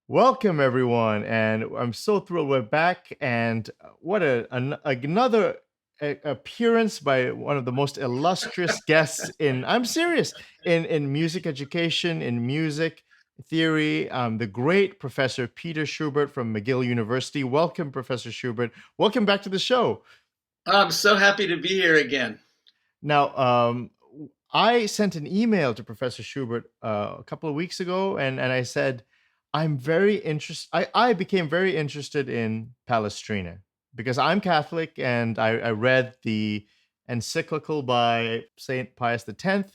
Welcome, everyone, and I'm so thrilled we're back. And what another appearance by one of the most illustrious guests I'm serious, in music education, in music theory, the great Professor Peter Schubert from McGill University. Welcome, Professor Schubert. Welcome back to the show. I'm so happy to be here again. Now, I sent an email to Professor Schubert a couple of weeks ago, and I said, I'm very interested. I became very interested in Palestrina because I'm Catholic, and I read the encyclical by Saint Pius X,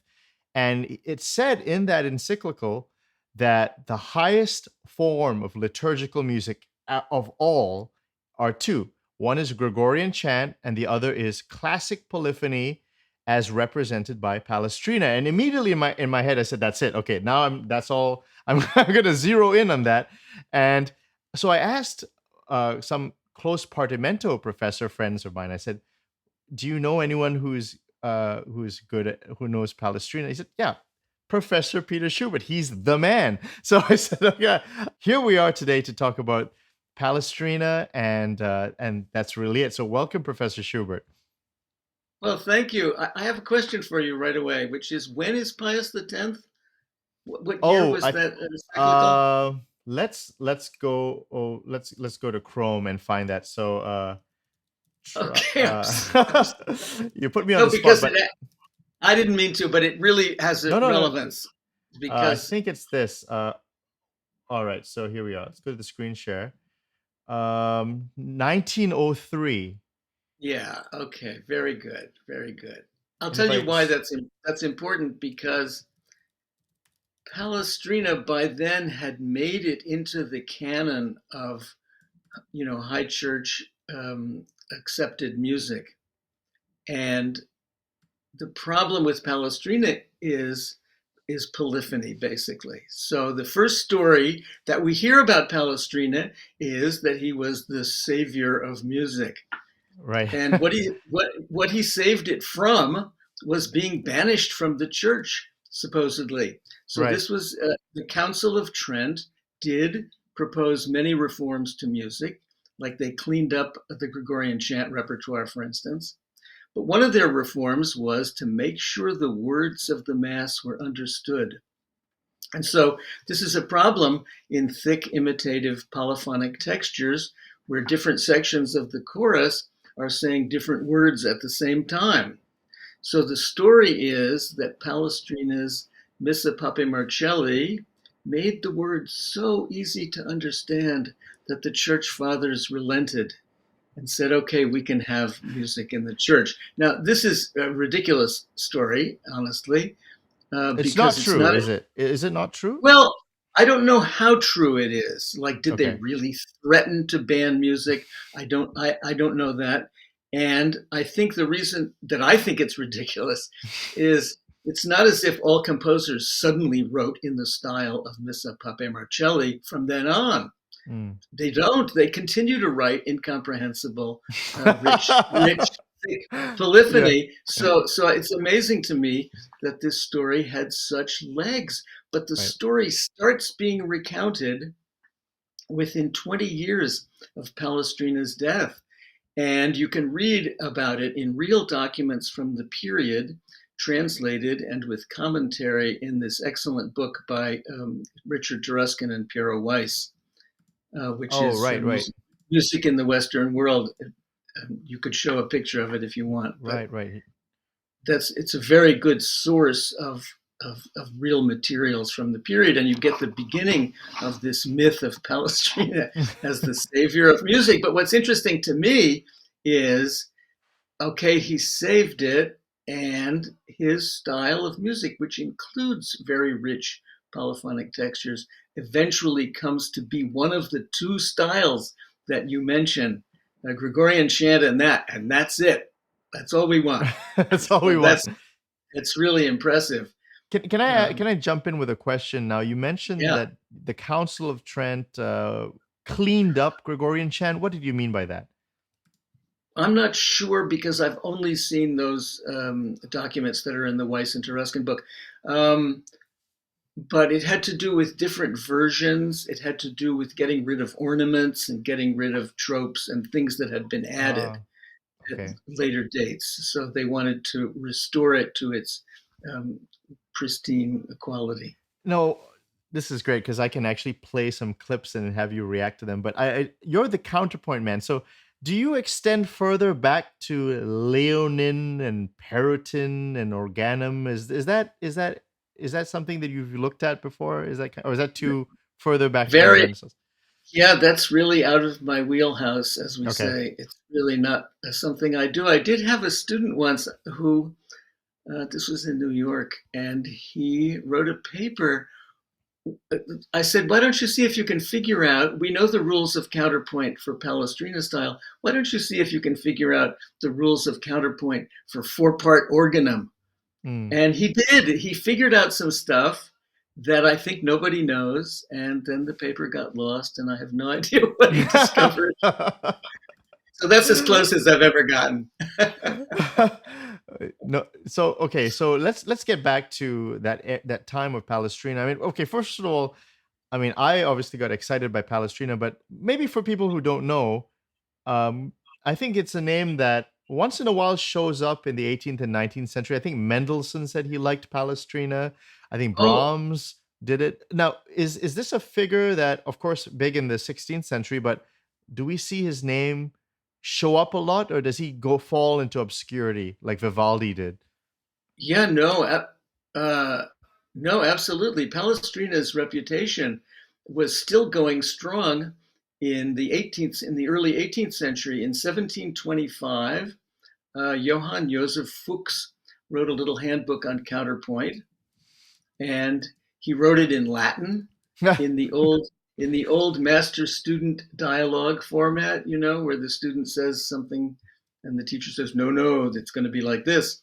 and it said in that encyclical that the highest form of liturgical music of all are two. One is Gregorian chant, and the other is classic polyphony, as represented by Palestrina. And immediately in my head, I said, that's it. Okay, now that's all. I'm going to zero in on that. And so I asked some close Partimento professor friends of mine, I said, do you know anyone who's good at, who knows Palestrina? He said, yeah, Professor Peter Schubert. He's the man. So I said, okay, here we are today to talk about Palestrina, and that's really it. So welcome, Professor Schubert. Well, thank you. I have a question for you right away, which is, when is Pius X? What year was that encyclical? Let's go. Oh, let's go to Chrome and find that. So, Okay. you put me on the spot. But I didn't mean to, but it really has relevance. Because I think it's this. All right. So here we are. Let's go to the screen share. 1903. Yeah. Okay. Very good. Very good. I'll tell you why that's important, because Palestrina by then had made it into the canon of, high church accepted music. And the problem with Palestrina is polyphony, basically. So the first story that we hear about Palestrina is that he was the savior of music. Right. And what he saved it from was being banished from the church, supposedly. So This was the Council of Trent did propose many reforms to music, like they cleaned up the Gregorian chant repertoire, for instance. But one of their reforms was to make sure the words of the Mass were understood. And so this is a problem in thick imitative polyphonic textures where different sections of the chorus are saying different words at the same time. So the story is that Palestrina's Missa Pape Marcelli made the words so easy to understand that the church fathers relented and said, okay, we can have music in the church. Now, this is a ridiculous story, honestly. It's not true, is it? Is it not true? Well, I don't know how true it is. Like, did they really threaten to ban music? I don't know that. And I think the reason that I think it's ridiculous is it's not as if all composers suddenly wrote in the style of Missa Pape Marcelli from then on. They don't. They continue to write incomprehensible, rich, thick polyphony. Yeah. So it's amazing to me that this story had such legs. But the story starts being recounted within 20 years of Palestrina's death. And you can read about it in real documents from the period, translated and with commentary in this excellent book by Richard Taruskin and Piero Weiss, which is Music in the Western World. You could show a picture of it if you want. Right. It's a very good source of real materials from the period, and you get the beginning of this myth of Palestrina as the savior of music. But what's interesting to me is, okay, he saved it, and his style of music, which includes very rich polyphonic textures, eventually comes to be one of the two styles that you mentioned, Gregorian chant and that's it. That's all we want. That's all we want. It's really impressive. Can I jump in with a question now? You mentioned Yeah. that the Council of Trent cleaned up Gregorian chant. What did you mean by that? I'm not sure because I've only seen those documents that are in the Weiss and Taruskin book. Um, but it had to do with different versions. It had to do with getting rid of ornaments and getting rid of tropes and things that had been added Ah, at okay. later dates. So they wanted to restore it to its um, pristine quality. No, this is great because I can actually play some clips and have you react to them. But you're the counterpoint man. So do you extend further back to Léonin and Pérotin and Organum? Is that something that you've looked at before? Or is that too further back in the Very, Renaissance? yeah, that's really out of my wheelhouse, as we Okay. say. It's really not something I do. I did have a student once who, this was in New York, and he wrote a paper. I said, why don't you see if you can figure out, we know the rules of counterpoint for Palestrina style. Why don't you see if you can figure out the rules of counterpoint for 4-part organum? Mm. And he did. He figured out some stuff that I think nobody knows. And then the paper got lost, and I have no idea what he discovered. So that's as close as I've ever gotten. No, so okay, so let's get back to that time of Palestrina. I mean, okay, first of all, I mean, I obviously got excited by Palestrina, but maybe for people who don't know, um, I think it's a name that once in a while shows up in the 18th and 19th century. I think Mendelssohn said he liked Palestrina. I think Oh, Brahms did it. Now, is this a figure that, of course, big in the 16th century, but do we see his name show up a lot, or does he go fall into obscurity like Vivaldi did? yeah, no, uh, no, absolutely. Palestrina's reputation was still going strong in the early 18th century. In 1725, Johann Joseph Fux wrote a little handbook on counterpoint, and he wrote it in Latin in the old master student dialogue format, where the student says something and the teacher says, no, it's going to be like this.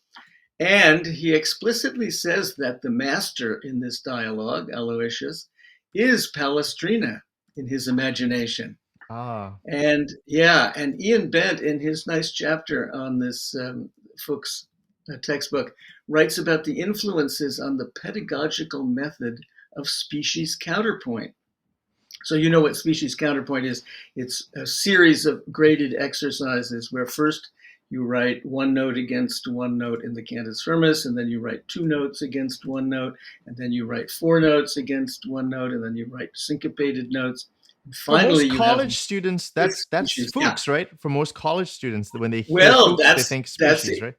And he explicitly says that the master in this dialogue, Aloysius, is Palestrina in his imagination. Ah, And yeah, and Ian Bent, in his nice chapter on this Fuchs textbook, writes about the influences on the pedagogical method of species counterpoint. So you know what species counterpoint is. It's a series of graded exercises where first you write one note against one note in the cantus firmus, and then you write two notes against one note, and then you write four notes against one note, and then you write syncopated notes. And for finally, most you have college students, with that's species. Yeah. Fuchs, right? For most college students, when they hear Well, Fuchs, they that's think that's species, it. right?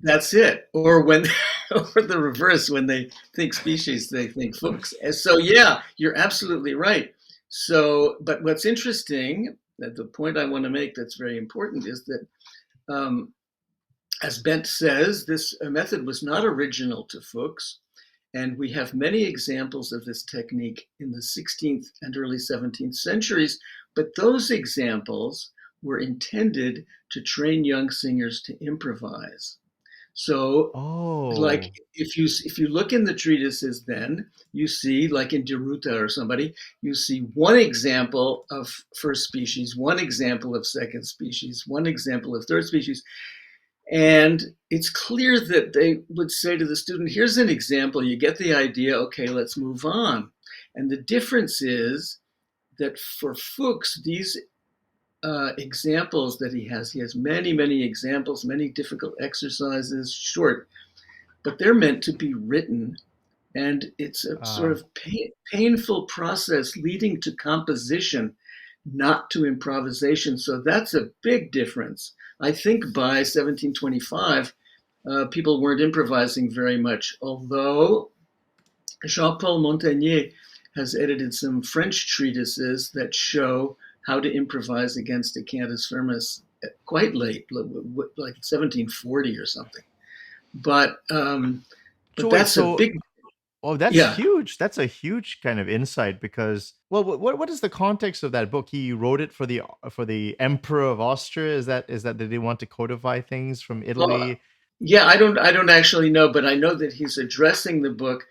That's it. Or when, or the reverse, when they think species, they think Fuchs. And so, yeah, you're absolutely right. So, but what's interesting, that the point I want to make that's very important is that, as Bent says, this method was not original to Fuchs. And we have many examples of this technique in the 16th and early 17th centuries, but those examples were intended to train young singers to improvise. So, like, Oh, if you look in the treatises, then you see, like in Deruta or somebody, you see one example of first species, one example of second species, one example of third species, and it's clear that they would say to the student, "Here's an example. You get the idea. Okay, let's move on." And the difference is that for Fuchs, these examples that he has many, many examples, many difficult exercises, short, but they're meant to be written. And it's a sort ah, of painful process leading to composition, not to improvisation. So that's a big difference. I think by 1725, people weren't improvising very much, although Jean-Paul Montagnier has edited some French treatises that show how to improvise against a cantus firmus quite late, like 1740 or something. But so wait, that's a so big, oh, that's yeah. huge. That's a huge kind of insight because, well, what is the context of that book? He wrote it for the Emperor of Austria. Is that did they want to codify things from Well, Italy? Yeah, I don't actually know, but I know that he's addressing the book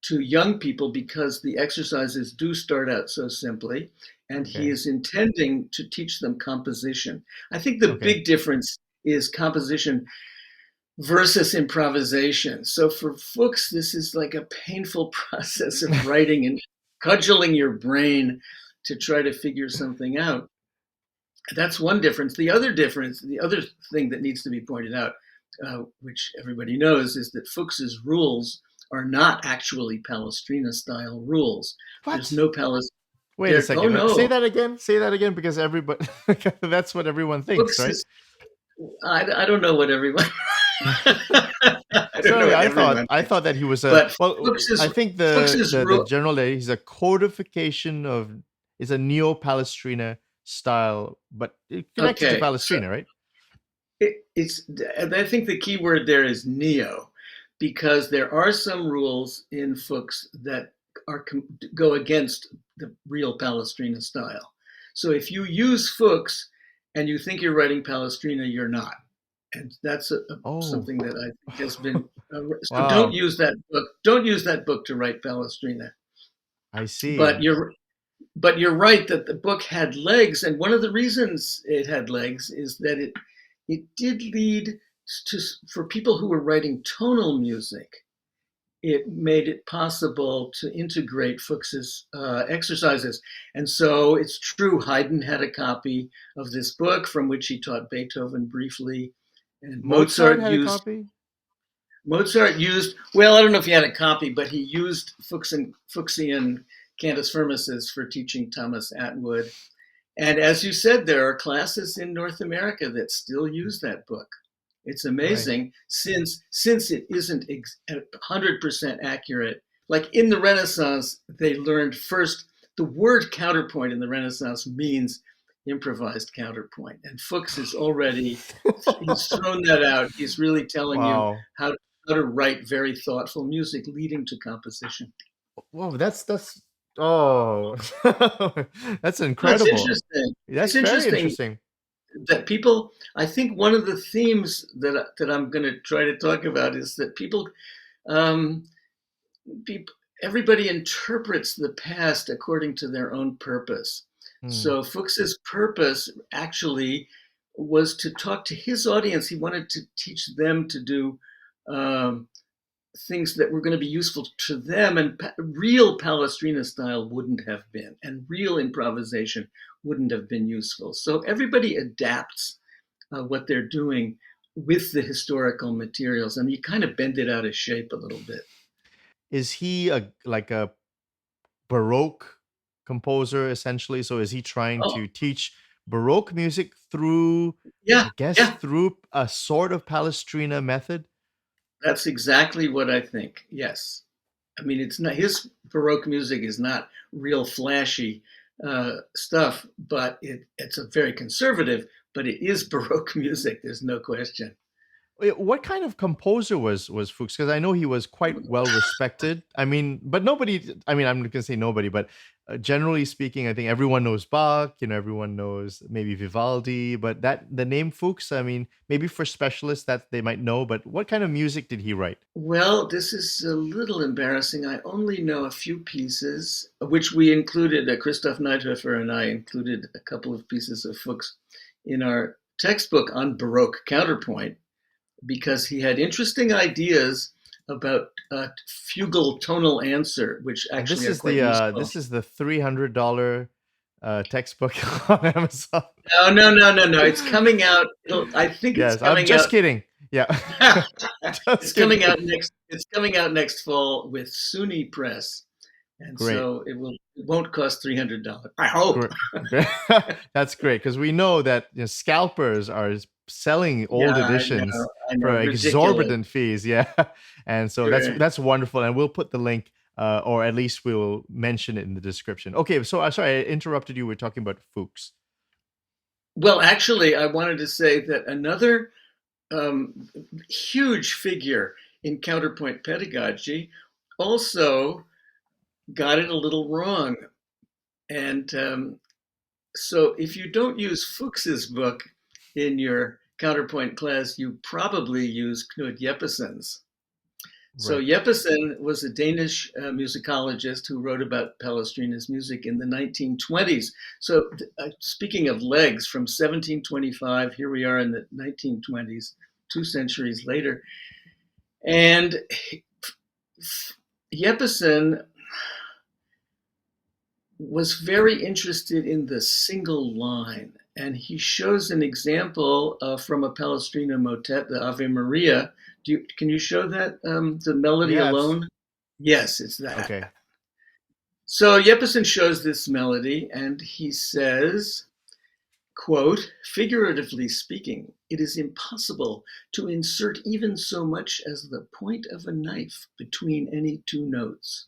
to young people because the exercises do start out so simply, and he Okay. is intending to teach them composition. I think the Okay. big difference is composition versus improvisation. So for Fuchs, this is like a painful process of writing and cudgeling your brain to try to figure something out. That's one difference. The other thing that needs to be pointed out, which everybody knows, is that Fuchs's rules are not actually Palestrina style rules. There's What? no Palestrina. Wait a There, oh second. Say no, that again. Say that again because everybody that's what everyone thinks, Fuchs right? is. I don't know what everyone. I don't know Sorry, what I thought everyone I thinks, thought that he was a but well. I think Fuchs's the rule. general that he's a codification of is a neo Palestrina style, but it connected to Okay, so Palestrina, right? it's. I think the key word there is neo, because there are some rules in Fuchs that go against the real Palestrina style. So if you use Fuchs and you think you're writing Palestrina, you're not, and that's Oh, something that I think has been. So don't wow. use that book. Don't use that book to write Palestrina. I But see. you're right that the book had legs, and one of the reasons it had legs is that it did lead to, for people who were writing tonal music, it made it possible to integrate Fuchs's exercises. And so it's true, Haydn had a copy of this book from which he taught Beethoven briefly, and Mozart had a copy. Well, I don't know if he had a copy, but he used Fuchsian cantus firmuses for teaching Thomas Atwood. And as you said, there are classes in North America that still use that book. It's Right. amazing since it isn't 100% accurate. Like in the Renaissance, they learned first the word counterpoint in the Renaissance means improvised counterpoint, and Fuchs is already he's thrown that out. He's really telling you Wow. how to write very thoughtful music leading to composition. Whoa, that's oh that's No, it's incredible. interesting. That's It's very interesting interesting. that people. I think one of the themes that I'm going to try to talk about is that um, people, everybody interprets the past according to their own purpose. Hmm. So Fuchs's purpose actually was to talk to his audience. He wanted to teach them to do um, things that were going to be useful to them, and real Palestrina style wouldn't have been, and real improvisation wouldn't have been useful. So everybody adapts what they're doing with the historical materials, and you kind of bend it out of shape a little bit. Is he a like a Baroque composer essentially? So is he trying Oh, to teach Baroque music through, yeah, I guess, yeah, through a sort of Palestrina method? that's exactly what I think. Yes. I mean, it's not his Baroque music is not real flashy stuff, but it's a very conservative, but it is Baroque music. There's no question. What kind of composer was Fuchs? Because I know he was quite well respected. I mean, but nobody. I mean, I'm not gonna say nobody, but generally speaking, I think everyone knows Bach. You know, everyone knows maybe Vivaldi, but that the name Fuchs. I mean, maybe for specialists that they might know. But what kind of music did he write? Well, this is a little embarrassing. I only know a few pieces, which we included. Christoph Neidhofer and I included a couple of pieces of Fuchs in our textbook on Baroque counterpoint because he had interesting ideas about fugal tonal answer, which And actually are quite useful. this is the $300 textbook on Amazon. No, no, no, no, no. It's coming out. I think it's Yes, I'm coming just out. kidding. Yeah, It's just coming kidding. out next. It's coming out next fall with SUNY Press, and Great. so it won't cost $300. I hope. Great. Great. That's great because we know that scalpers are selling Yeah, old editions I know, for ridiculous. exorbitant fees. Yeah, and so Sure. that's wonderful, and we'll put the link, or at least we'll mention it in the description. Okay, so I'm sorry I interrupted you. We're talking about Fuchs. Well, actually, I wanted to say that another um, huge figure in counterpoint pedagogy also got it a little wrong, and so if you don't use Fuchs's book in your counterpoint class, you probably use Knud Jeppesen's. So Right. Jeppesen was a Danish musicologist who wrote about Palestrina's music in the 1920s. So speaking of legs, from 1725, here we are in the 1920s, 2 centuries later. And Jeppesen was very interested in the single line. And he shows an example from a Palestrina motet, the Ave Maria. Can you show that, the melody Yeah. alone? Yes, it's that. Okay. So Jeppesen shows this melody, and he says, quote, "Figuratively speaking, it is impossible to insert even so much as the point of a knife between any two notes."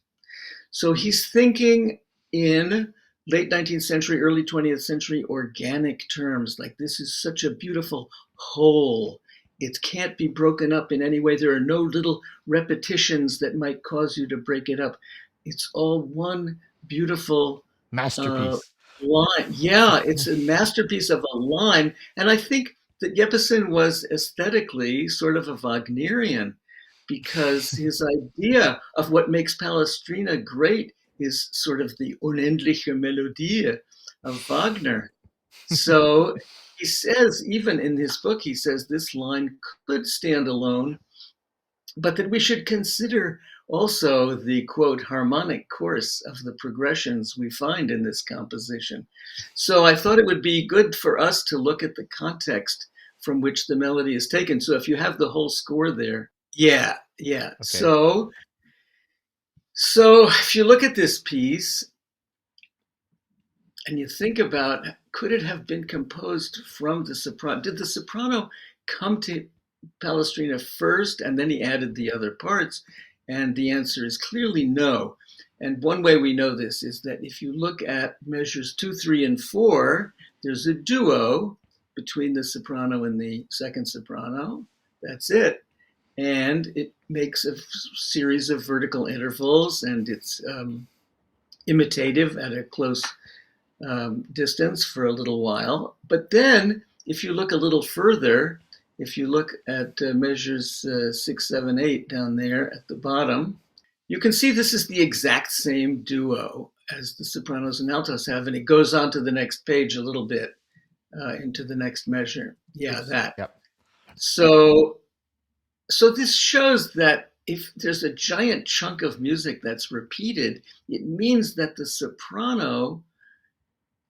So he's thinking in late 19th century, early 20th century organic terms, like this is such a beautiful whole. It can't be broken up in any way. There are no little repetitions that might cause you to break it up. It's all one beautiful Masterpiece. line. Yeah, it's a masterpiece of a line. And I think that Jeppesen was aesthetically sort of a Wagnerian, because his idea of what makes Palestrina great is sort of the unendliche Melodie of Wagner. So he says, even in his book, he says this line could stand alone, but that we should consider also the, quote, harmonic course of the progressions we find in this composition. So I thought it would be good for us to look at the context from which the melody is taken. So if you have the whole score there, yeah. Okay. So if you look at this piece and you think about, could it have been composed from the soprano? Did the soprano come to Palestrina first and then he added the other parts? And the answer is clearly no. And one way we know this is that if you look at measures 2, 3, and 4, there's a duo between the soprano and the second soprano. That's it. And it makes a series of vertical intervals, and it's imitative at a close distance for a little while. But then, if you look a little further, if you look at measures 6, 7, 8 down there at the bottom, you can see this is the exact same duo as the sopranos and altos have, and it goes on to the next page a little bit into the next measure. Yeah, that. Yep. So this shows that if there's a giant chunk of music that's repeated, it means that the soprano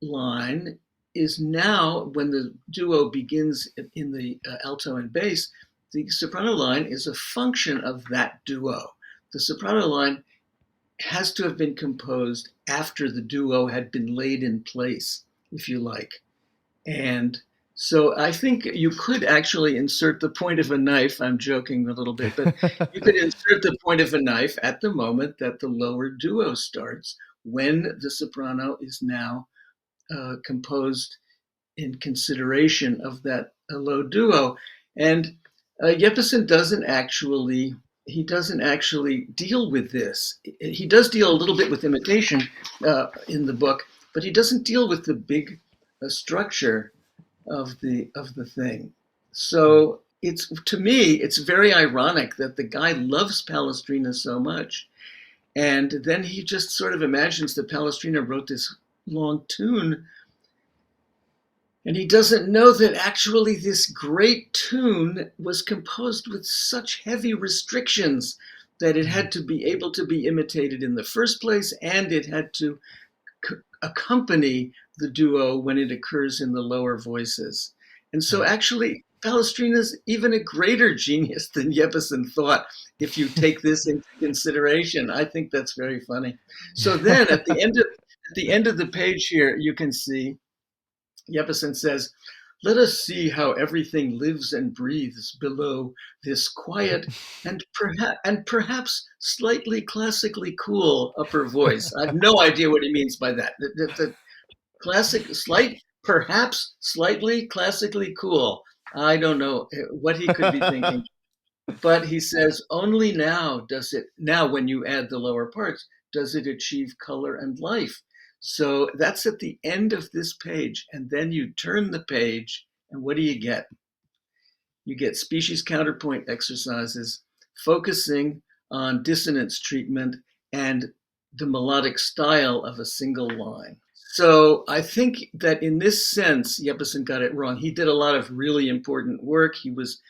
line is now, when the duo begins in the alto and bass, the soprano line is a function of that duo. The soprano line has to have been composed after the duo had been laid in place, if you like. And so I think you could actually insert the point of a knife. I'm joking a little bit, but you could insert the point of a knife at the moment that the lower duo starts, when the soprano is now composed in consideration of that low duo. And Jeppesen doesn't actually deal with this. He does deal a little bit with imitation in the book, but he doesn't deal with the big structure of the thing. So to me, it's very ironic that the guy loves Palestrina so much, and then he just sort of imagines that Palestrina wrote this long tune, and he doesn't know that actually this great tune was composed with such heavy restrictions that it had to be able to be imitated in the first place, and it had to accompany the duo when it occurs in the lower voices. And so actually, Palestrina's even a greater genius than Jeppesen thought, if you take this into consideration. I think that's very funny. So then at the end of the page here, you can see Jeppesen says, "Let us see how everything lives and breathes below this quiet and perhaps slightly classically cool upper voice." I have no idea what he means by that. The classic, perhaps slightly classically cool. I don't know what he could be thinking. But he says, only now when you add the lower parts, does it achieve color and life. So that's at the end of this page. And then you turn the page, and what do you get? you get species counterpoint exercises focusing on dissonance treatment and the melodic style of a single line. So I think that in this sense, Jeppesen got it wrong. He did a lot of really important work. He was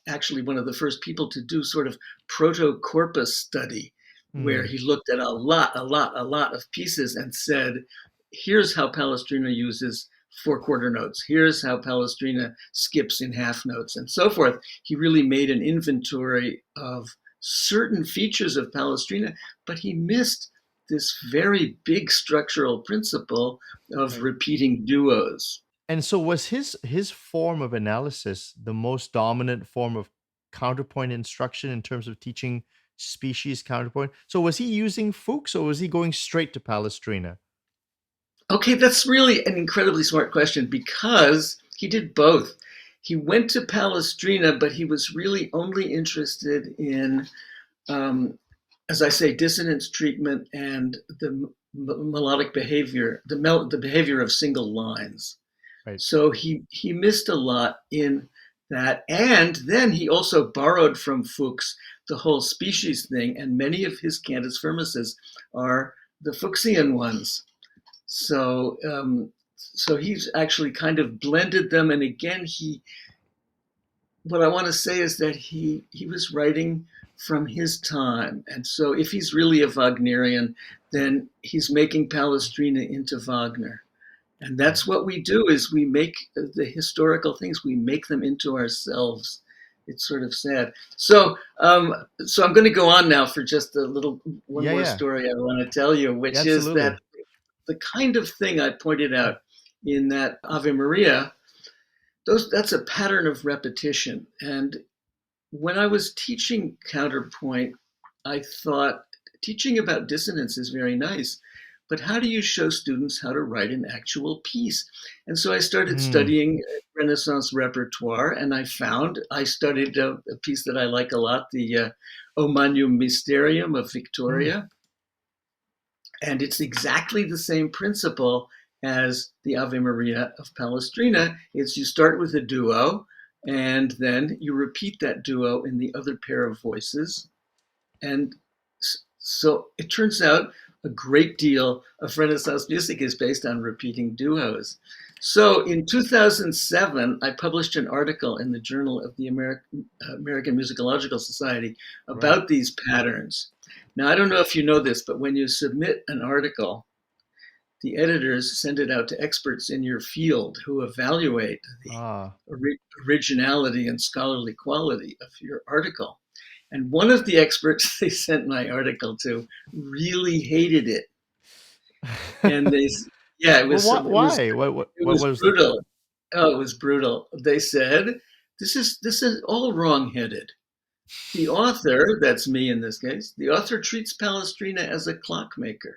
actually one of the first people to do sort of proto-corpus study, where he looked at a lot of pieces and said, here's how Palestrina uses 4/4 notes. Here's how Palestrina skips in half notes and so forth. He really made an inventory of certain features of Palestrina, but he missed this very big structural principle of repeating duos. And so was his form of analysis the most dominant form of counterpoint instruction in terms of teaching species counterpoint? So was he using Fuchs or was he going straight to Palestrina? Okay, that's really an incredibly smart question because he did both. He went to Palestrina, but he was really only interested in, as I say, dissonance treatment and the melodic behavior, the behavior of single lines. Right. So he missed a lot in that. And then he also borrowed from Fuchs the whole species thing, and many of his cantus firmuses are the Fuchsian ones. So he's actually kind of blended them. And again, what I want to say is that he was writing from his time. And so if he's really a Wagnerian, then he's making Palestrina into Wagner. And that's what we do, is we make the historical things, we make them into ourselves. It's sort of sad. So I'm going to go on now for just one more story I want to tell you, which is that the kind of thing I pointed out in that Ave Maria, that's a pattern of repetition. And when I was teaching counterpoint, I thought teaching about dissonance is very nice, but how do you show students how to write an actual piece? And so I started studying Renaissance repertoire, and I studied a piece that I like a lot, the O Magnum Mysterium of Victoria. And it's exactly the same principle as the Ave Maria of Palestrina. It's you start with a duo, and then you repeat that duo in the other pair of voices. And so it turns out a great deal of Renaissance music is based on repeating duos. So in 2007, I published an article in the Journal of the American Musicological Society about these patterns. Now, I don't know if you know this, but when you submit an article, the editors send it out to experts in your field who evaluate the originality and scholarly quality of your article. And one of the experts they sent my article to really hated it. And it was why? What was brutal. Oh, it was brutal. They said, this is all wrong-headed. The author, that's me in this case, the author treats Palestrina as a clockmaker.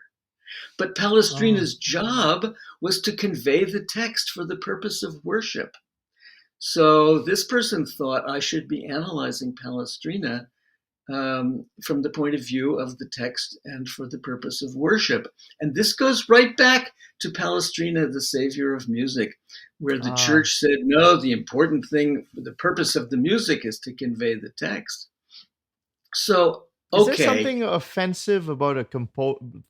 But Palestrina's job was to convey the text for the purpose of worship. So this person thought I should be analyzing Palestrina from the point of view of the text and for the purpose of worship. And this goes right back to Palestrina, the savior of music, where the church said, no, the important thing, the purpose of the music is to convey the text. So, okay. Is there something offensive about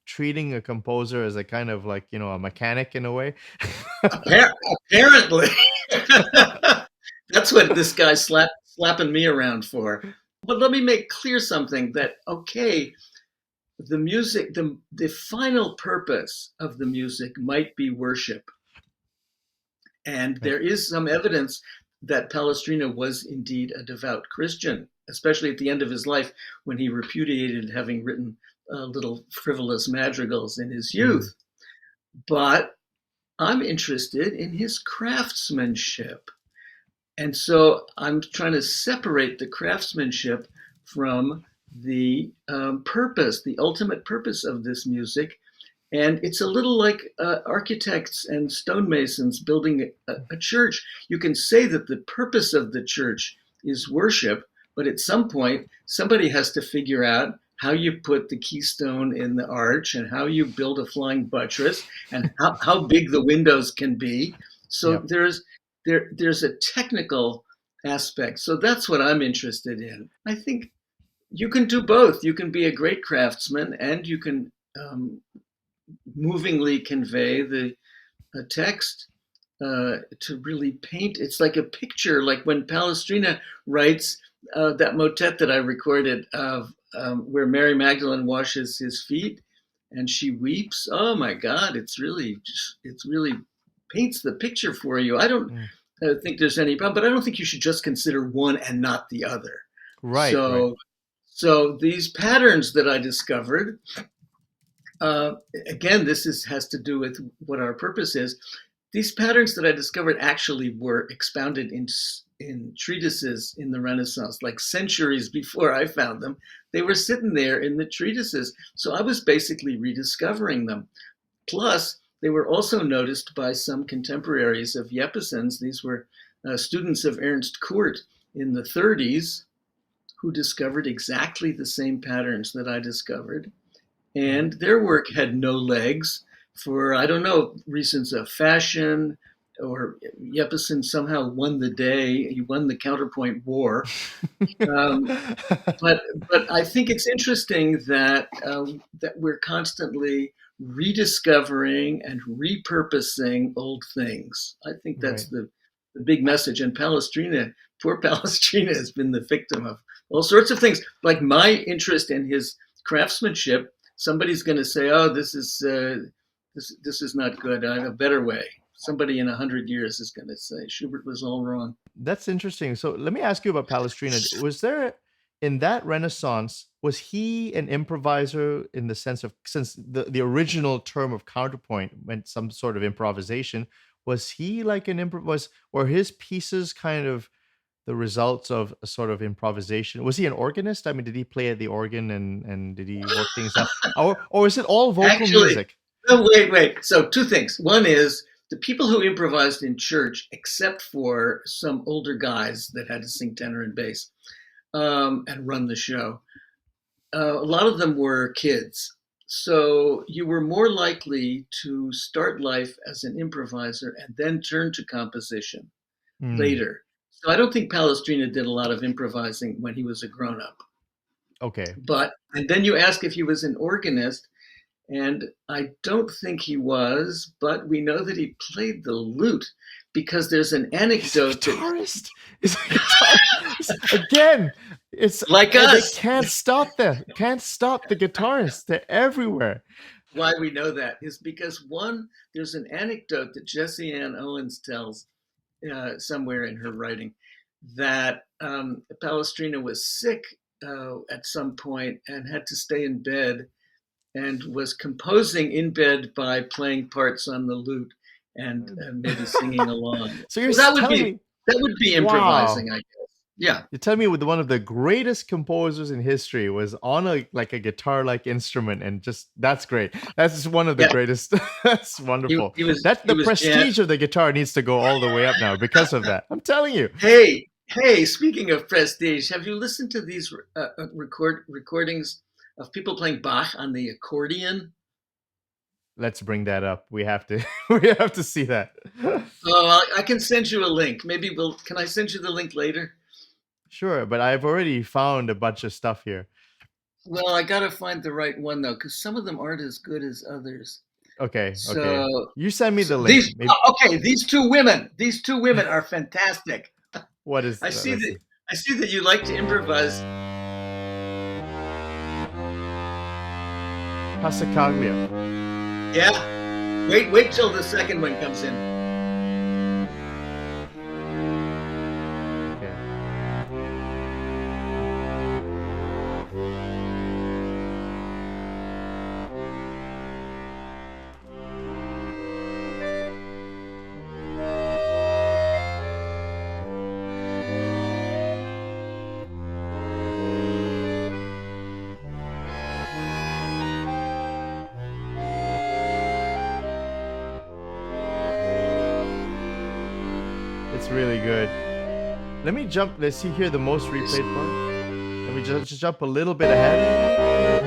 treating a composer as a kind of like, a mechanic in a way? Apparently. That's what this guy slapping me around for. But let me make clear something that, okay, the music, the final purpose of the music might be worship. And there is some evidence that Palestrina was indeed a devout Christian, especially at the end of his life when he repudiated having written little frivolous madrigals in his youth. But I'm interested in his craftsmanship. And so I'm trying to separate the craftsmanship from the purpose, the ultimate purpose of this music. And it's a little like architects and stonemasons building a church. You can say that the purpose of the church is worship, but at some point, somebody has to figure out how you put the keystone in the arch and how you build a flying buttress and how big the windows can be. So there's a technical aspect. So that's what I'm interested in. I think you can do both. You can be a great craftsman, and you can movingly convey the text to really paint. It's like a picture, like when Palestrina writes that motet that I recorded of where Mary Magdalene washes his feet and she weeps. Oh my God, it's really paints the picture for you. I don't think there's any problem, but I don't think you should just consider one and not the other. Right. So these patterns that I discovered, again, has to do with what our purpose is. These patterns that I discovered actually were expounded in treatises in the Renaissance, like centuries before I found them. They were sitting there in the treatises. So I was basically rediscovering them. Plus, they were also noticed by some contemporaries of Jeppesen's. These were students of Ernst Kurt in the 30s who discovered exactly the same patterns that I discovered. And their work had no legs for, I don't know, reasons of fashion, or Jeppesen somehow won the day. He won the Counterpoint War. But I think it's interesting that that we're constantly rediscovering and repurposing old things. I think that's the big message. And Palestrina, poor Palestrina, has been the victim of all sorts of things. Like my interest in his craftsmanship, somebody's going to say, "Oh, this is not good. I have a better way." Somebody in 100 years is going to say Schubert was all wrong. That's interesting. So let me ask you about Palestrina. Was there, in that Renaissance, was he an improviser in the sense of, since the original term of counterpoint meant some sort of improvisation, was he like an were his pieces kind of the results of a sort of improvisation? Was he an organist? I mean, did he play at the organ and did he work things out? Or is it all vocal music? No, wait. So two things. One is the people who improvised in church, except for some older guys that had to sing tenor and bass and run the show, a lot of them were kids. So you were more likely to start life as an improviser and then turn to composition later. So I don't think Palestrina did a lot of improvising when he was a grown-up. Okay. And then you ask if he was an organist, and I don't think he was, but we know that he played the lute because there's an anecdote. He's a guitarist. Again, it's like us. They can't stop them. Can't stop the guitarists. They're everywhere. Why we know that is because there's an anecdote that Jessie Ann Owens tells somewhere in her writing that Palestrina was sick at some point and had to stay in bed and was composing in bed by playing parts on the lute and maybe singing along. So that would be improvising, wow. I guess. Yeah. You tell me with one of the greatest composers in history was on a guitar-like instrument, and that's great. That's just one of the greatest. That's wonderful. The prestige of the guitar needs to go all the way up now because of that. I'm telling you. Hey, speaking of prestige, have you listened to these recordings of people playing Bach on the accordion? Let's bring that up. We have to see that. Oh, I can send you a link. Can I send you the link later? Sure, but I've already found a bunch of stuff here. Well, I got to find the right one though, because some of them aren't as good as others. Okay. You send me the link. These two women are fantastic. What is? I see that you like to improvise. Passacaglia. Yeah. Wait till the second one comes in. Okay. Really good. Let me jump. Let's see here the most replayed part. Let me just jump a little bit ahead.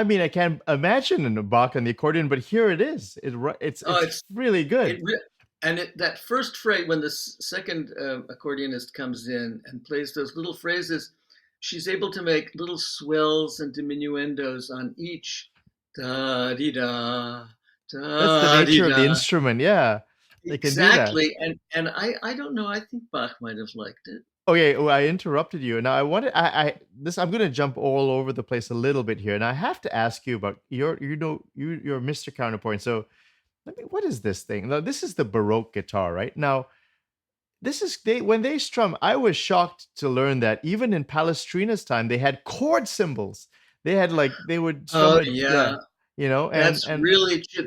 I mean, I can't imagine a Bach on the accordion, but here it is. Oh, It's really good. That first phrase, when the second accordionist comes in and plays those little phrases, she's able to make little swells and diminuendos on each da di da That's the da di nature of the da. instrument. Yeah, they can do that. Exactly, and I don't know. I think Bach might have liked it. Okay, well, I interrupted you. Now I wanted I'm going to jump all over the place a little bit here, and I have to ask you about you're Mr. Counterpoint. So what is this thing? Now this is the Baroque guitar, right? Now this is when they strum. I was shocked to learn that even in Palestrina's time, they had chord symbols. They had they would strum Oh it, yeah, and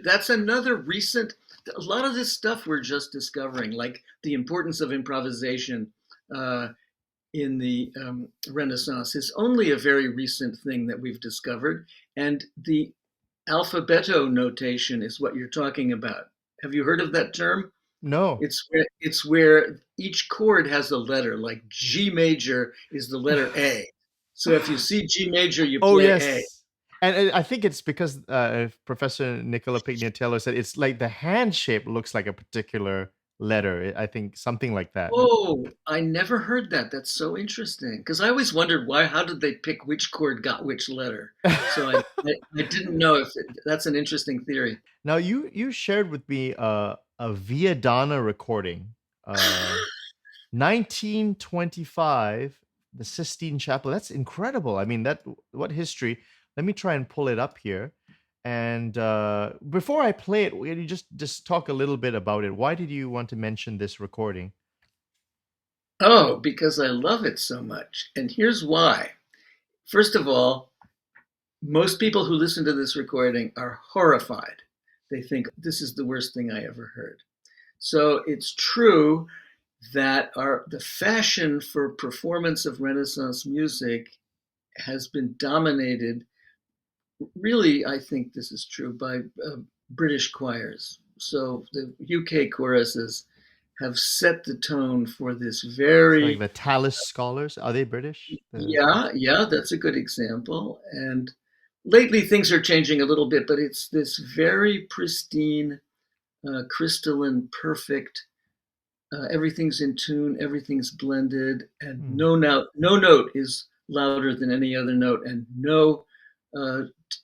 that's another recent. A lot of this stuff we're just discovering, like the importance of improvisation in the Renaissance, is only a very recent thing that we've discovered. And the alphabeto notation is what you're talking about. Have you heard of that term? no. It's where each chord has a letter. Like G major is the letter A. So if you see G major, you Oh play A. yes. And I think it's because Professor Nicola Pignatello said it's like the hand shape looks like a particular letter. I think something like that. Oh, I never heard that. That's so interesting. Because I always wondered how did they pick which chord got which letter? So I didn't know if that's an interesting theory. Now you shared with me a Viadana recording, 1925, the Sistine Chapel. That's incredible. I mean, what history? Let me try and pull it up here. And before I play it, will you just talk a little bit about it? Why did you want to mention this recording? Oh, because I love it so much. And here's why. First of all, most people who listen to this recording are horrified. They think this is the worst thing I ever heard. So it's true that the fashion for performance of Renaissance music has been dominated. Really, I think this is true by British choirs. So the UK choruses have set the tone for this very. Like the Tallis Scholars, are they British? Yeah, that's a good example. And lately things are changing a little bit, but it's this very pristine, crystalline, perfect. Everything's in tune, everything's blended, and no note is louder than any other note, and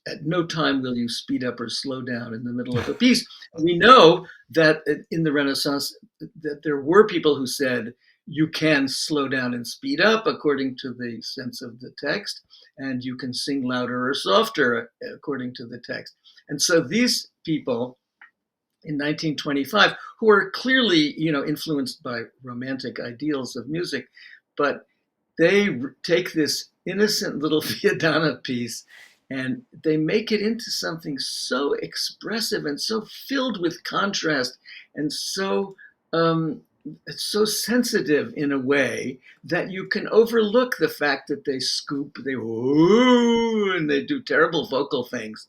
at no time will you speed up or slow down in the middle of a piece. We know that in the Renaissance that there were people who said you can slow down and speed up according to the sense of the text, and you can sing louder or softer according to the text. And so these people in 1925, who are clearly, influenced by romantic ideals of music, but they take this innocent little Viadana piece and they make it into something so expressive and so filled with contrast and so sensitive in a way that you can overlook the fact that they scoop, they whoo, and they do terrible vocal things,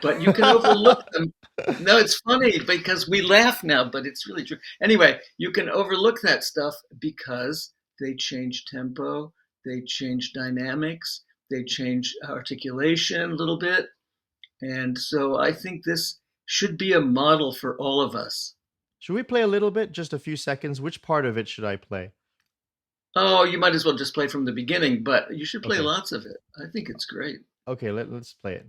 but you can overlook them. No, it's funny because we laugh now, but it's really true. Anyway, you can overlook that stuff because they change tempo, they change dynamics, they change articulation a little bit. And so I think this should be a model for all of us. Should we play a little bit, just a few seconds? Which part of it should I play? Oh, you might as well just play from the beginning, but you should play lots of it. I think it's great. Okay, let's play it.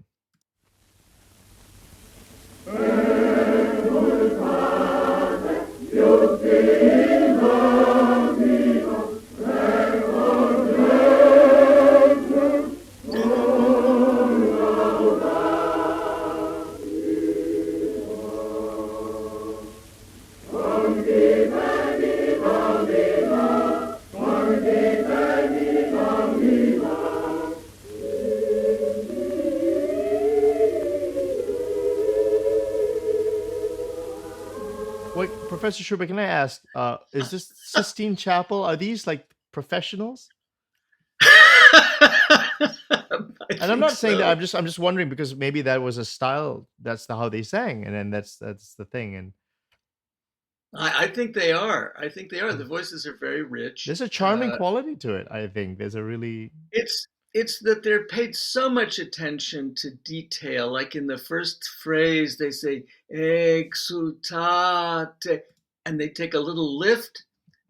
Professor Schubert, can I ask, is this Sistine Chapel? Are these like professionals? And I'm not saying that. I'm just wondering because maybe that was a style. That's how they sang, and then that's the thing. And I think they are. The voices are very rich. There's a charming quality to it. I think there's a really. it's that they're paid so much attention to detail. Like in the first phrase, they say Exultate, and they take a little lift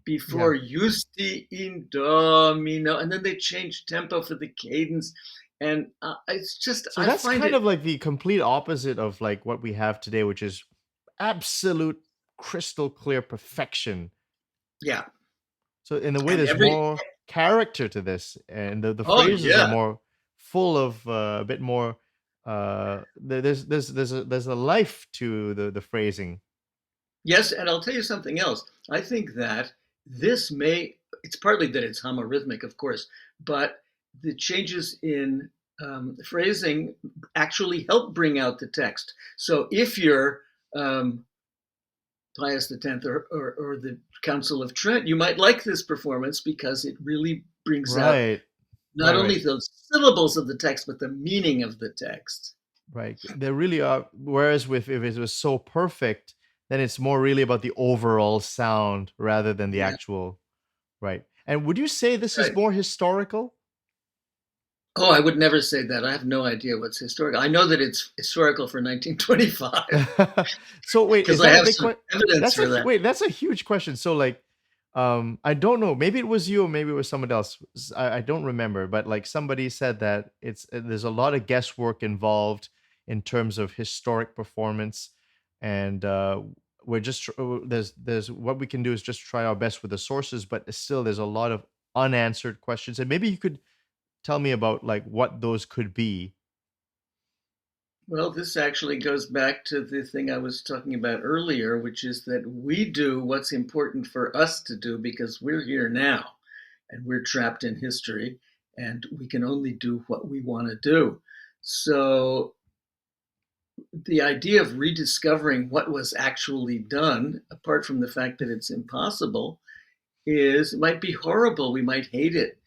before iusti in domino, and then they change tempo for the cadence. And it's just, So I that's find kind it, of like the complete opposite of like what we have today, which is absolute crystal clear perfection. yeah. So in a way, And there's more character to this, and the oh phrases are yeah, more full of a bit more. There's a life to the phrasing. yes, and I'll tell you something else. I think that it's partly that it's homorhythmic, of course, but the changes in phrasing actually help bring out the text. So if you're Pius X or the Council of Trent, you might like this performance because it really brings out Right, not right, only right, the syllables of the text, but the meaning of the text. right. There really are. Whereas with if it was so perfect, then it's more really about the overall sound rather than the Yeah, actual. Right. And would you say this is right. more historical? Oh, I would never say that. I have no idea what's historical. I know that it's historical for 1925 So wait, because is I that a have big some question? evidence for that. Wait, that's a huge question. So like, I don't know. Maybe it was you, or maybe it was someone else. I don't remember. But like somebody said that there's a lot of guesswork involved in terms of historic performance, and we're just there's what we can do is just try our best with the sources, but still there's a lot of unanswered questions, and maybe you could tell me about like what those could be. Well, this actually goes back to the thing I was talking about earlier, which is that we do what's important for us to do because we're here now and we're trapped in history and we can only do what we want to do. So the idea of rediscovering what was actually done, apart from the fact that it's impossible, is it might be horrible. We might hate it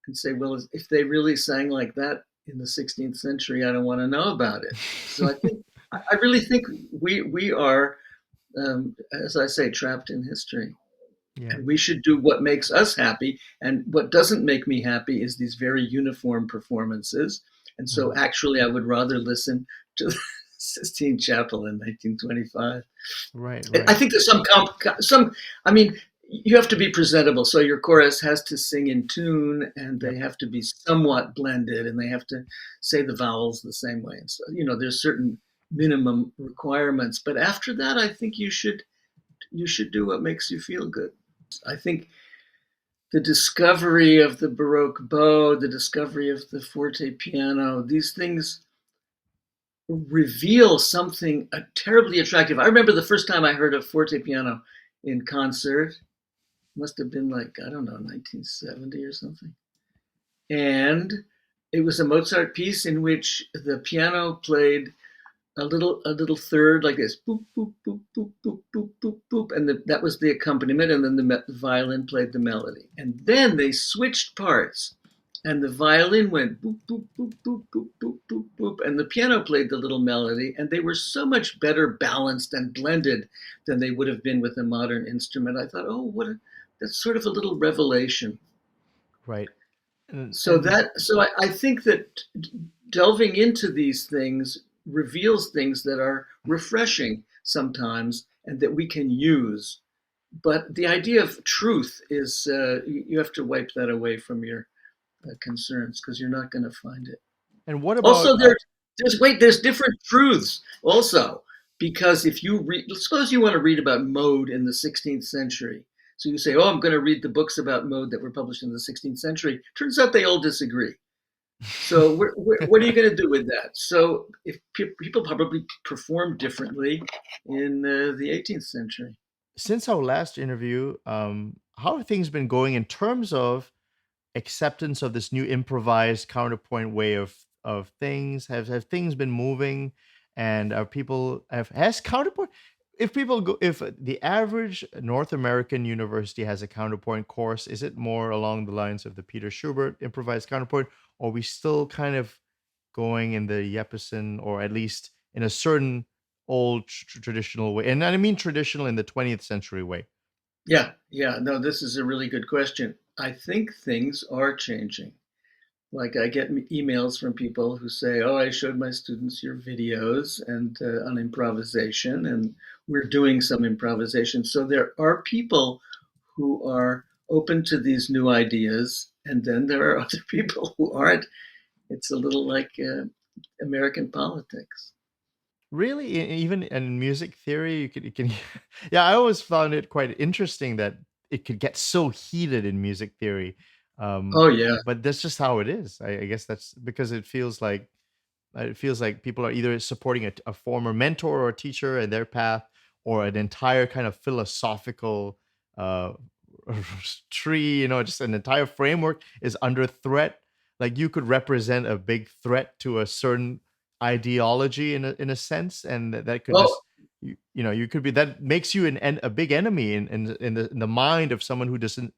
and say, well, if they really sang like that in the 16th century, I don't want to know about it. So I really think we are, as I say, trapped in history. Yeah. And we should do what makes us happy. And what doesn't make me happy is these very uniform performances. And so Mhm. actually, I would rather listen to the Sistine Chapel in 1925. Right, I right. think there's some, I mean, you have to be presentable. So your chorus has to sing in tune and they Yep. have to be somewhat blended and they have to say the vowels the same way. And so, there's certain minimum requirements. But after that, I think you should do what makes you feel good. I think the discovery of the Baroque bow, the discovery of the forte piano, these things reveal something terribly attractive. I remember the first time I heard a forte piano in concert. Must have been like, I don't know, 1970 or something. And it was a Mozart piece in which the piano played a little third like this, boop boop boop boop boop boop boop boop, and that was the accompaniment, and then the violin played the melody, and then they switched parts, and the violin went boop boop boop boop boop boop boop boop, and the piano played the little melody, and they were so much better balanced and blended than they would have been with a modern instrument. I thought, oh, that's sort of a little revelation. Right. And So I think that delving into these things reveals things that are refreshing sometimes and that we can use. But the idea of truth is you have to wipe that away from your concerns because you're not going to find it. what about Also, there's different truths also, because if you read, suppose you want to read about mode in the 16th century. So you say, oh, I'm going to read the books about mode that were published in the 16th century. Turns out they all disagree. So what are you going to do with that? So if people probably perform differently in the 18th century. since our last interview, how have things been going in terms of acceptance of this new improvised counterpoint way of things? Have things been moving, and are people has counterpoint? If people go, if the average North American university has a counterpoint course, is it more along the lines of the Peter Schubert improvised counterpoint, or are we still kind of going in the Jeppesen, or at least in a certain old traditional way? And I mean traditional in the 20th century way. Yeah, yeah. No, this is a really good question. I think things are changing. Like I get emails from people who say, "Oh, I showed my students your videos and on improvisation, and we're doing some improvisation." So there are people who are open to these new ideas, and then there are other people who aren't. It's a little like American politics. Really, even in music theory, you can. Yeah, I always found it quite interesting that it could get so heated in music theory. Oh yeah. But that's just how it is. I guess that's because it feels like people are either supporting a former mentor or a teacher and their path, or an entire kind of philosophical uh, tree. Just an entire framework is under threat. Like you could represent a big threat to a certain ideology in a sense, and that could Well, just you could be that makes you a big enemy in the mind of someone who doesn't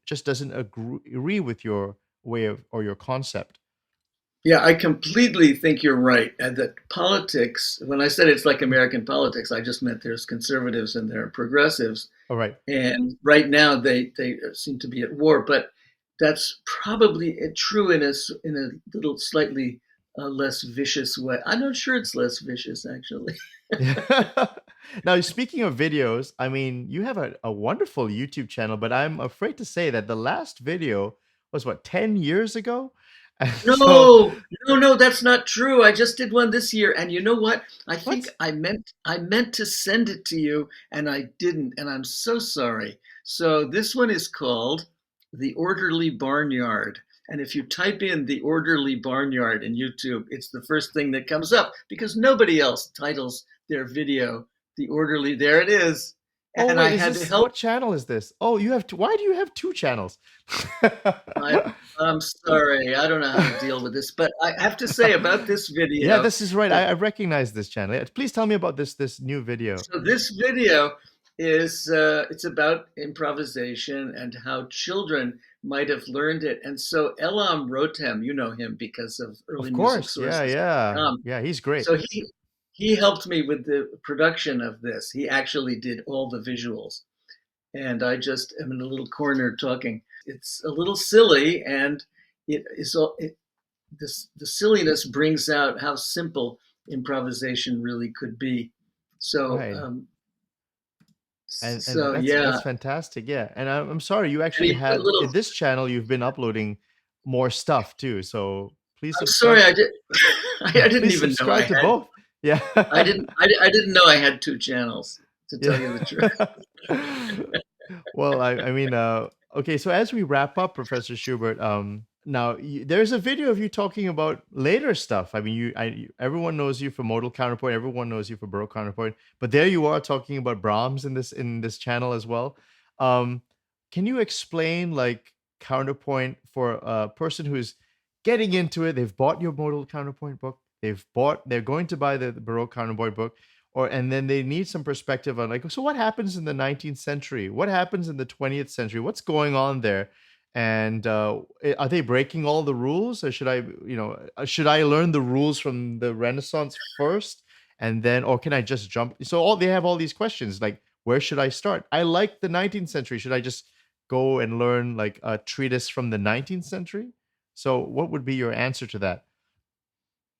agree with your way of or your concept. yeah, I completely think you're right. And that politics, when I said it's like American politics, I just meant there's conservatives and there are progressives. All right. And right now they seem to be at war. But that's probably true in a little slightly less vicious way. I'm not sure it's less vicious, actually. Now, speaking of videos, I mean, you have a wonderful YouTube channel, but I'm afraid to say that the last video was what, 10 years ago? And so, No, no, that's not true. I just did one this year, and you know what? I think what? I meant to send it to you, and I didn't, and I'm so sorry. So this one is called The Orderly Barnyard. And if you type in The Orderly Barnyard in YouTube, it's the first thing that comes up because nobody else titles their video The Orderly. There it is. Oh, And I wait, is had to this help. what channel is this? Oh, you have two. Why do you have two channels? I, I'm sorry. I don't know how to deal with this, but I have to say about this Yeah, video this is right. that I recognize this channel. Yeah, please tell me about this new video. so this video is it's about improvisation and how children might have learned it. And so Elam Rotem, you know him because of Of early music course. Yeah, sources. yeah. Um, Yeah, he's great. so he helped me with the production of this. He actually did all the visuals, and I just am in a little corner talking. It's a little silly, and it is all this the silliness brings out how simple improvisation really could be. So Right. And so that's yeah, fantastic. Yeah. And I'm sorry you and actually he put had little. in this channel you've been uploading more stuff too. So please I'm subscribe. sorry, I did. I didn't Please even know I subscribe to had. both. Yeah. I didn't know I had two channels. To tell Yeah. you the truth. Well, I mean, okay. So as we wrap up, Professor Schubert, now there's a video of you talking about later stuff. I mean, everyone knows you for modal counterpoint. Everyone knows you for baroque counterpoint. But there you are talking about Brahms in this channel as well. Um, can you explain like counterpoint for a person who's getting into it? They've bought your modal counterpoint book. They're going to buy the baroque counterpoint book, and then they need some perspective on like, so what happens in the 19th century, what happens in the 20th century, what's going on there, and are they breaking all the rules, or should I learn the rules from the Renaissance first, and then, or can I just jump? So all they have all these questions like, where should I start? I like the 19th century, should I just go and learn like a treatise from the 19th century? So what would be your answer to that?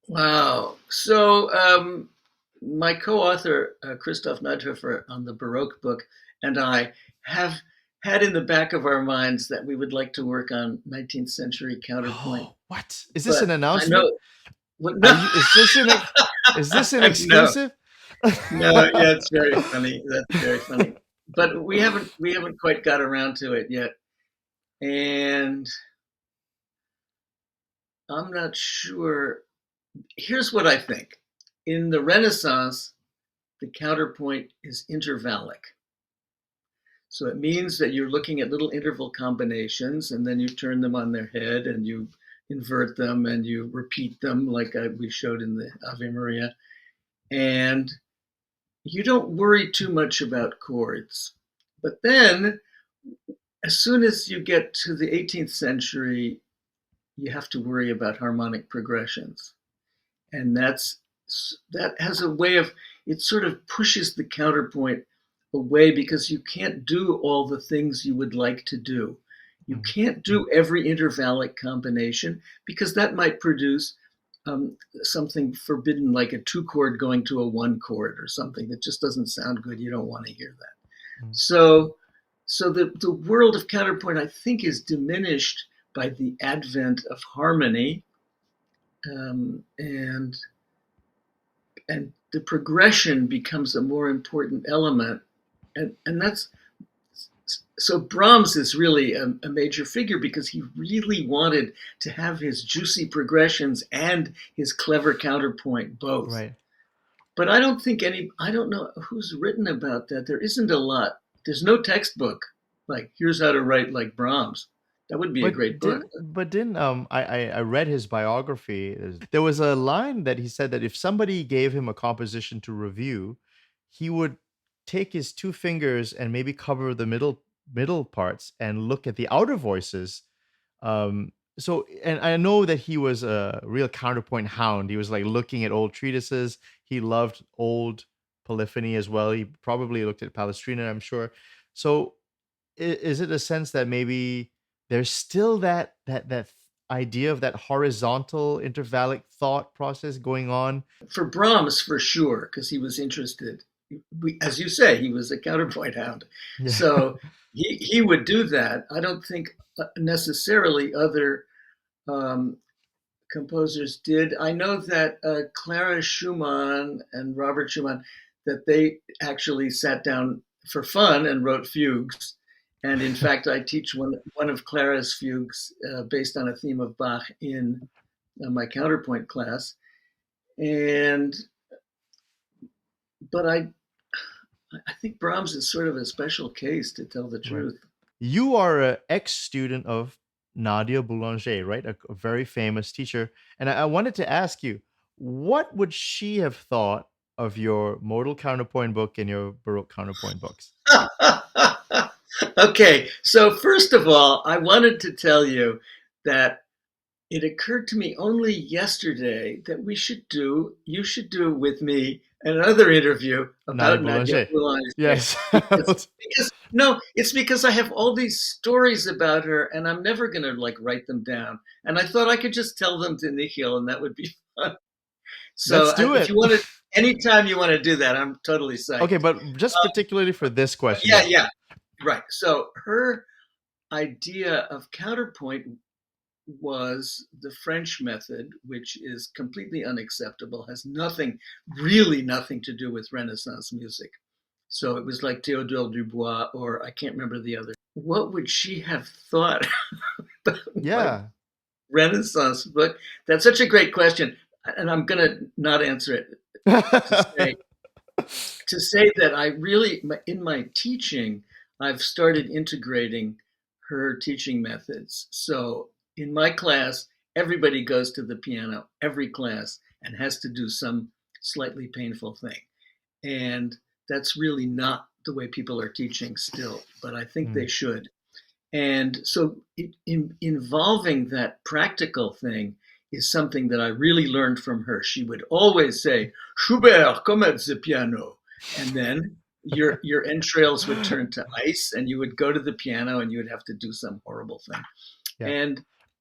Wow. So my co-author Christoph Neidhofer on the Baroque book and I have had in the back of our minds that we would like to work on 19th century counterpoint. Oh, what is this, an But I know announcement? what. Are No, you? Is this an no, exclusive? no. Yeah, it's very funny. That's very funny. But we haven't quite got around to it yet, and I'm not sure. Here's what I think. In the Renaissance, the counterpoint is intervallic. So it means that you're looking at little interval combinations and then you turn them on their head and you invert them and you repeat them like we showed in the Ave Maria. And you don't worry too much about chords. But then, as soon as you get to the 18th century, you have to worry about harmonic progressions. And that has a way of, it sort of pushes the counterpoint away because you can't do all the things you would like to do. You can't do every intervallic combination because that might produce something forbidden, like a 2-chord going to a 1-chord or something that just doesn't sound good. You don't want to hear that. So the world of counterpoint, I think, is diminished by the advent of harmony, and the progression becomes a more important element, and that's so Brahms is really a major figure because he really wanted to have his juicy progressions and his clever counterpoint both. Right. But I don't know who's written about that. There isn't a lot. There's no textbook like, here's how to write like Brahms. That would be a great book. I read his biography. There was a line that he said that if somebody gave him a composition to review, he would take his 2 fingers and maybe cover the middle parts and look at the outer voices. And I know that he was a real counterpoint hound. He was like looking at old treatises. He loved old polyphony as well. He probably looked at Palestrina, I'm sure. So is it a sense that maybe there's still that idea of that horizontal intervallic thought process going on? For Brahms, for sure, because he was interested. As you say, he was a counterpoint hound. Yeah. So he would do that. I don't think necessarily other composers did. I know that Clara Schumann and Robert Schumann, that they actually sat down for fun and wrote fugues. And in fact, I teach one of Clara's fugues based on a theme of Bach in my counterpoint class. But I think Brahms is sort of a special case, to tell the truth. Right. You are an ex-student of Nadia Boulanger, right? A very famous teacher. And I wanted to ask you, what would she have thought of your modal counterpoint book and your Baroque counterpoint books? Okay, so first of all, I wanted to tell you that it occurred to me only yesterday that you should do with me another interview about Nadia Boulanger. Yes. It's because I have all these stories about her and I'm never going to like write them down. And I thought I could just tell them to Nikhil and that would be fun. So let's do it. If you want to, anytime you want to do that, I'm totally psyched. Okay, but just particularly for this question. Yeah. Right. So her idea of counterpoint was the French method, which is completely unacceptable, has really nothing to do with Renaissance music. So it was like Théodore Dubois, or I can't remember the other. What would she have thought about Renaissance book? That's such a great question. And I'm going to not answer it. To say that I really, in my teaching, I've started integrating her teaching methods. So in my class, everybody goes to the piano, every class, and has to do some slightly painful thing. And that's really not the way people are teaching still, but I think they should. And so involving that practical thing is something that I really learned from her. She would always say, Schubert, come at the piano. And then your entrails would turn to ice and you would go to the piano and you would have to do some horrible thing. Yeah.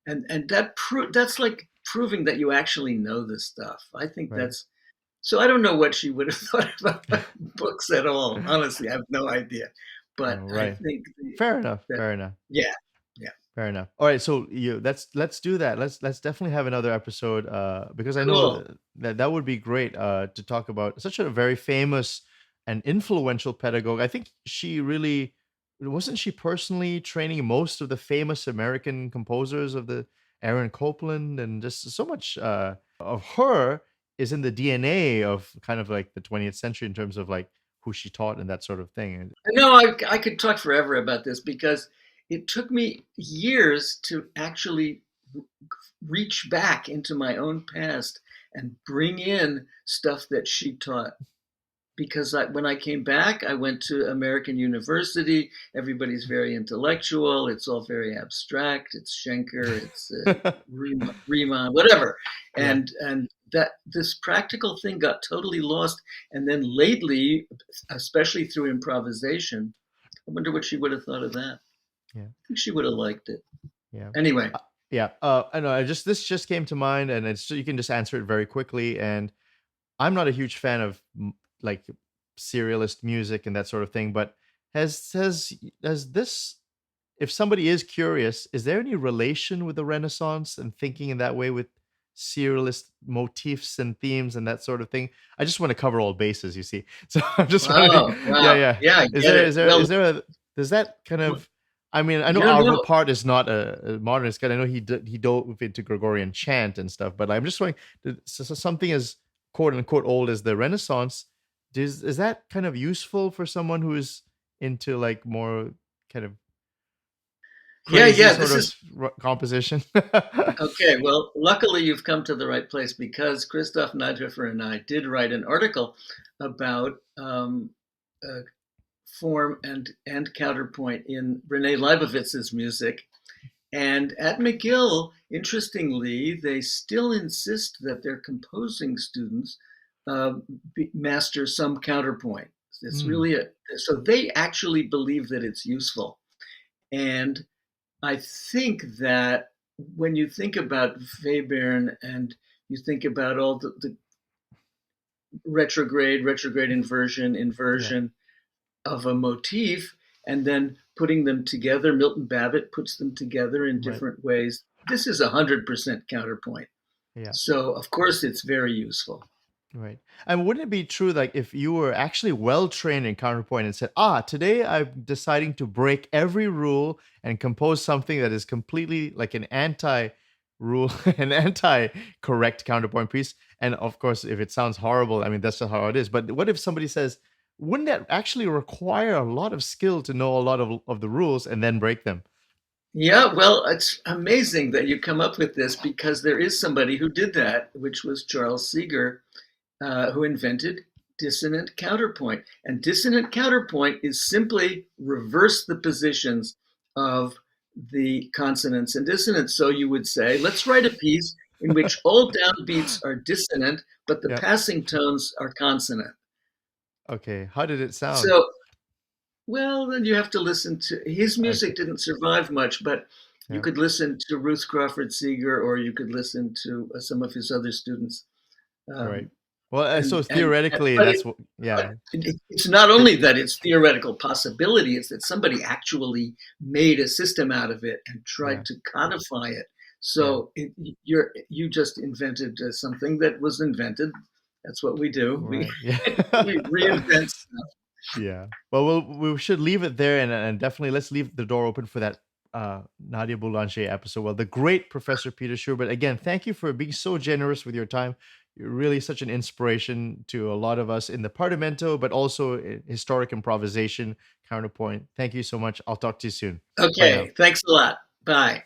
And that's like proving that you actually know this stuff. I think that's, so I don't know what she would have thought about my books at all. Honestly, I have no idea. But I think fair enough. Yeah. Fair enough. All right, so let's do that. Let's definitely have another episode because I know that would be great to talk about such a very famous and influential pedagogue. I think wasn't she personally training most of the famous American composers of the Aaron Copland, and just so much of her is in the DNA of kind of like the 20th century in terms of like who she taught and that sort of thing. No, I could talk forever about this because it took me years to actually reach back into my own past and bring in stuff that she taught. Because when I came back, I went to American University. Everybody's very intellectual. It's all very abstract. It's Schenker. It's Riemann, whatever. And that this practical thing got totally lost. And then lately, especially through improvisation, I wonder what she would have thought of that. I think she would have liked it. Yeah. Anyway. Yeah. I know. This just came to mind, and you can just answer it very quickly. And I'm not a huge fan of like serialist music and that sort of thing, but has this, if somebody is curious, is there any relation with the Renaissance and thinking in that way with serialist motifs and themes and that sort of thing? I just want to cover all bases, you see. So I'm just wondering, yeah. I Is get there it. is there Well, is there a does that kind of, I mean, I know yeah, Arvo no. Part is not a modernist guy. I know he dove into Gregorian chant and stuff, but I'm just wondering, so something as quote unquote old as the Renaissance, is that kind of useful for someone who is into like more kind of crazy Yeah. sort This of is composition? okay. Well, luckily you've come to the right place, because Christoph Neidhofer and I did write an article about form and counterpoint in Rene Leibovitz's music. And at McGill, interestingly, they still insist that their composing students master some counterpoint. It's really so they actually believe that it's useful. And I think that when you think about Webern and you think about all the retrograde, inversion of a motif, and then putting them together, Milton Babbitt puts them together in different ways. This is 100% counterpoint. Yeah. So of course it's very useful. Right. And wouldn't it be true, like if you were actually well trained in counterpoint and said, today I'm deciding to break every rule and compose something that is completely like an anti-rule, an anti-correct counterpoint piece. And of course, if it sounds horrible, I mean, that's just how it is. But what if somebody says, wouldn't that actually require a lot of skill to know a lot of the rules and then break them? Yeah, well, it's amazing that you come up with this, because there is somebody who did that, which was Charles Seeger, who invented dissonant counterpoint. And dissonant counterpoint is simply reverse the positions of the consonants and dissonance. So you would say, let's write a piece in which all downbeats are dissonant, but the passing tones are consonant. Okay, how did it sound? So, well, then you have to listen to his music. Didn't survive much, but you could listen to Ruth Crawford Seeger, or you could listen to some of his other students. Right. Well, so theoretically, that's what. Yeah. It's not only that it's theoretical possibility; it's that somebody actually made a system out of it and tried to codify it. So you just invented something that was invented. That's what we do. Right. We reinvent stuff. Yeah. Well, we should leave it there, and definitely let's leave the door open for that Nadia Boulanger episode. Well, the great Professor Peter Schubert. Again, thank you for being so generous with your time. You're really such an inspiration to a lot of us in the Parlamento, but also in historic improvisation, counterpoint. Thank you so much. I'll talk to you soon. Okay. Thanks a lot. Bye.